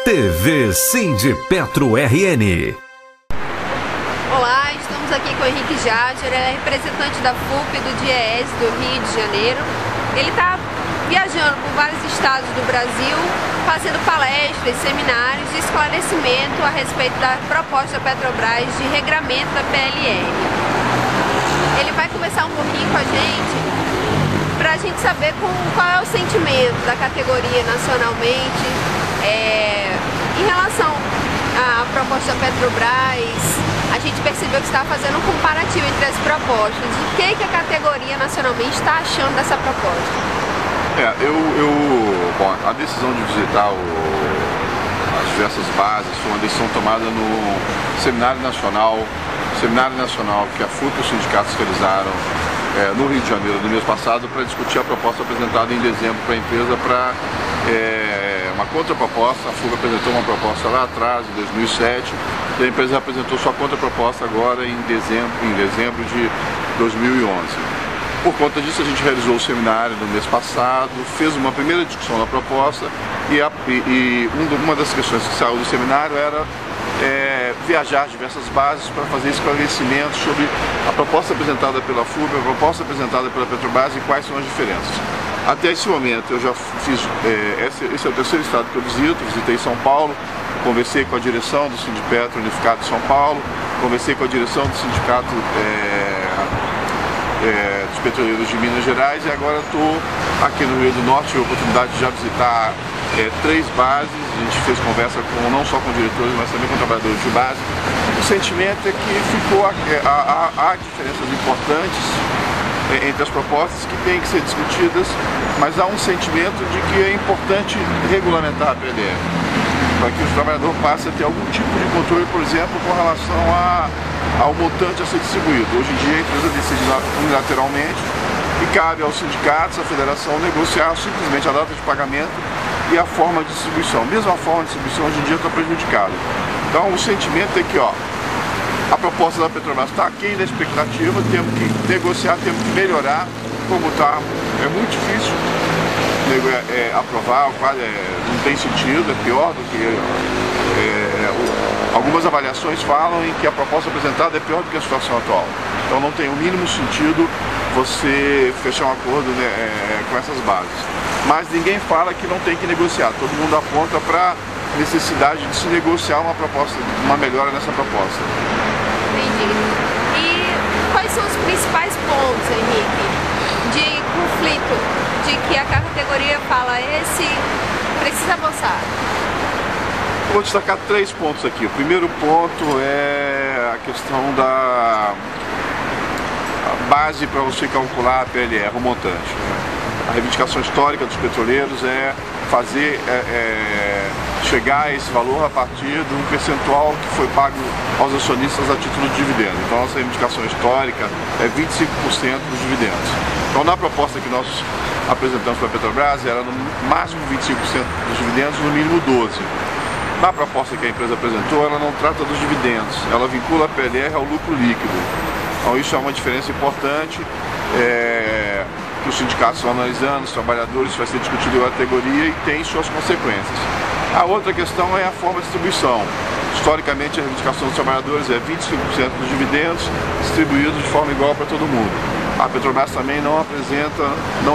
TV Sindipetro RN. Olá, estamos aqui com o Henrique Jager, ele é representante da FUP do DIEESE do Rio de Janeiro. Ele está viajando por vários estados do Brasil, fazendo palestras, seminários de esclarecimento a respeito da proposta da Petrobras de regramento da PLR. Ele vai conversar um pouquinho com a gente para a gente saber qual é o sentimento da categoria nacionalmente em relação à proposta da Petrobras. A gente percebeu que estava fazendo um comparativo entre as propostas. O que a categoria nacionalmente está achando dessa proposta? Bom, a decisão de visitar as diversas bases foi uma decisão tomada no Seminário Nacional que a FUP e os sindicatos realizaram no Rio de Janeiro no mês passado para discutir a proposta apresentada em dezembro para a empresa para uma contraproposta. A FUP apresentou uma proposta lá atrás, em 2007, e a empresa apresentou sua contraproposta agora em dezembro de 2011. Por conta disso, a gente realizou o seminário no mês passado, fez uma primeira discussão da proposta e uma das questões que saiu do seminário era viajar diversas bases para fazer esclarecimentos sobre a proposta apresentada pela FUP, a proposta apresentada pela Petrobras e quais são as diferenças. Até esse momento eu já fiz, esse é o terceiro estado que eu visitei São Paulo, conversei com a direção do Sindipetro Unificado de São Paulo, conversei com a direção do Sindicato dos Petroleiros de Minas Gerais e agora estou aqui no Rio do Norte, tive a oportunidade de já visitar 3 bases. A gente fez conversa não só com diretores, mas também com trabalhadores de base. O sentimento é que há diferenças importantes entre as propostas que têm que ser discutidas, mas há um sentimento de que é importante regulamentar a PLR, para que o trabalhador passe a ter algum tipo de controle, por exemplo, com relação ao montante a ser distribuído. Hoje em dia a empresa decide unilateralmente e cabe aos sindicatos, à federação, negociar simplesmente a data de pagamento e a forma de distribuição. Mesmo a forma de distribuição hoje em dia está prejudicada. Então o sentimento é que a proposta da Petrobras está aquém da expectativa, temos que negociar, temos que melhorar, como está. É muito difícil aprovar, não tem sentido, é pior do que... algumas avaliações falam em que a proposta apresentada é pior do que a situação atual. Então não tem o mínimo sentido você fechar um acordo com essas bases. Mas ninguém fala que não tem que negociar, todo mundo aponta para a necessidade de se negociar uma melhora nessa proposta. Entendi. E quais são os principais pontos, Henrique, de conflito, de que a categoria fala esse precisa avançar? Vou destacar 3 pontos aqui. O primeiro ponto é a questão da base para você calcular a PLR, o montante. A reivindicação histórica dos petroleiros é fazer chegar a esse valor a partir de um percentual que foi pago aos acionistas a título de dividendo. Então, nossa reivindicação histórica é 25% dos dividendos. Então, na proposta que nós apresentamos para a Petrobras, era no máximo 25% dos dividendos, no mínimo 12%. Na proposta que a empresa apresentou, ela não trata dos dividendos, ela vincula a PLR ao lucro líquido. Então, isso é uma diferença importante. Que os sindicatos estão analisando, os trabalhadores, vai ser discutido a categoria e tem suas consequências. A outra questão é a forma de distribuição. Historicamente, a reivindicação dos trabalhadores é 25% dos dividendos distribuídos de forma igual para todo mundo. A Petrobras também não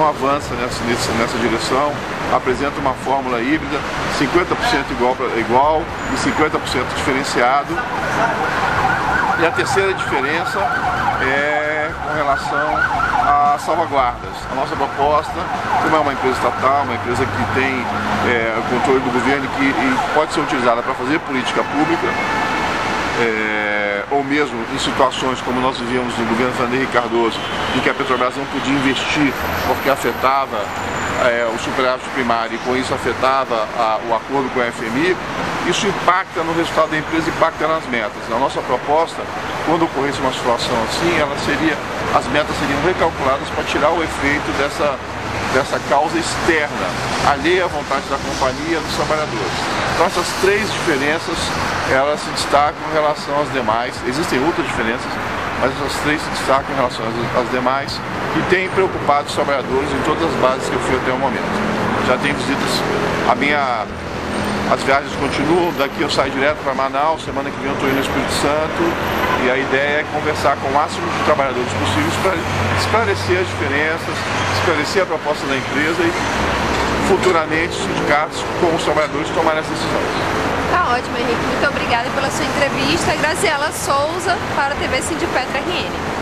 avança nessa direção, apresenta uma fórmula híbrida, 50% igual e 50% diferenciado. E a terceira diferença é com relação às salvaguardas. A nossa proposta, como é uma empresa estatal, uma empresa que tem o controle do governo e pode ser utilizada para fazer política pública, ou mesmo em situações como nós vivíamos no governo Fernando Henrique Cardoso, em que a Petrobras não podia investir porque afetava o superávit primário e com isso afetava o acordo com a FMI, isso impacta no resultado da empresa, impacta nas metas. Na nossa proposta, quando ocorresse uma situação assim, as metas seriam recalculadas para tirar o efeito dessa causa externa, alheia à vontade da companhia e dos trabalhadores. Então essas 3 diferenças, elas se destacam em relação às demais. Existem outras diferenças, mas essas 3 se destacam em relação às demais e têm preocupado os trabalhadores em todas as bases que eu fui até o momento. Já tem visitas, As viagens continuam, daqui eu saio direto para Manaus, semana que vem eu estou indo no Espírito Santo, e a ideia é conversar com o máximo de trabalhadores possíveis para esclarecer as diferenças, esclarecer a proposta da empresa e futuramente os sindicatos com os trabalhadores tomarem essas decisões. Tá ótimo, Henrique. Muito obrigada pela sua entrevista. Graziela Souza para a TV Sindipetro RN.